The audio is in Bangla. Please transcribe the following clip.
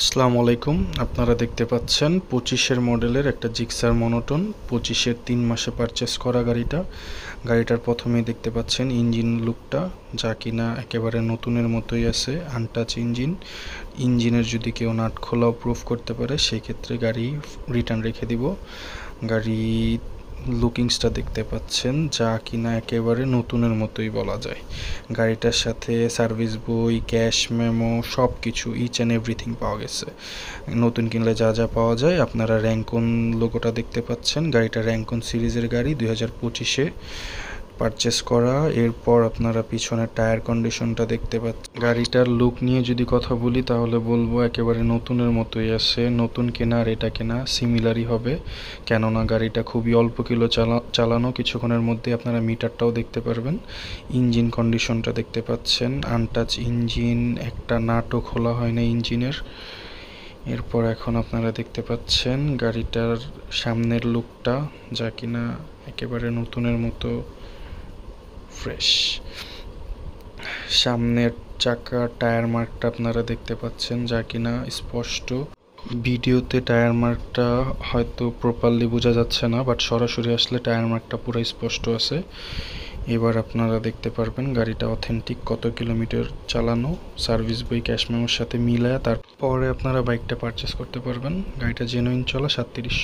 আসসালামু আলাইকুম। আপনারা দেখতে পাচ্ছেন 25-এর মডেলের একটা জিক্সার মনোটন 25-এর 3 মাসে পারচেস করা গাড়িটা। গাড়িটার প্রথমেই দেখতে পাচ্ছেন ইঞ্জিন লুকটা, যা কিনা একেবারে নতুনের মতোই আছে, আনটাচ ইঞ্জিন। ইঞ্জিনের যদি কেউ নাট খোলাও প্রুফ করতে পারে সেই ক্ষেত্রে গাড়ি রিটার্ন রেখে দিব। গাড়ি লুকিংসটা দেখতে পাচ্ছেন, যা কিনা একেবারে নতুনের মতোই বলা যায়। গাড়িটার সাথে সার্ভিস বই, ক্যাশ মেমো সব কিছু ইচ অ্যান্ড এভরিথিং পাওয়া গেছে। নতুন কিনলে যা যা পাওয়া যায়, আপনারা র্যাঙ্কন লোগোটা দেখতে পাচ্ছেন। গাড়িটা র্যাঙ্কন সিরিজের গাড়ি, 2025-এ পারচেস করা। এরপর আপনারা পিছনের টায়ার কন্ডিশনটা দেখতে পাচ্ছেন। গাড়িটার লুক নিয়ে যদি কথা বলি তাহলে বলবো একেবারে নতুনের মতোই আছে। নতুন কেনা আর এটা কেনা সিমিলারই হবে, কেননা গাড়িটা খুবই অল্প কিলো চালানো। কিছুক্ষণের মধ্যে আপনারা মিটারটাও দেখতে পারবেন। ইঞ্জিন কন্ডিশনটা দেখতে পাচ্ছেন, আনটাচ ইঞ্জিন, একটা নাটও খোলা হয় না ইঞ্জিনের। এরপর এখন আপনারা দেখতে পাচ্ছেন গাড়িটার সামনের লুকটা, যা কিনা একেবারে নতুনের মতো ফ্রেশ। সামনের চাকা টায়ার মার্কটা আপনারা দেখতে পাচ্ছেন, যা কিনা স্পষ্ট। ভিডিওতে টায়ার মার্কটা হয়তো প্রপারলি বোঝা যাচ্ছে না, বাট সরাসরি আসলে টায়ার মার্কটা পুরো স্পষ্ট আছে। এবার আপনারা দেখতে পারবেন গাড়িটা অথেন্টিক, কত কিলোমিটার চালানো, সার্ভিস বই ক্যাশ মেমোর সাথে মিলায় তারপরে আপনারা বাইকটা পারচেস করতে পারবেন। গাড়িটা জেনুইন চলা 3700।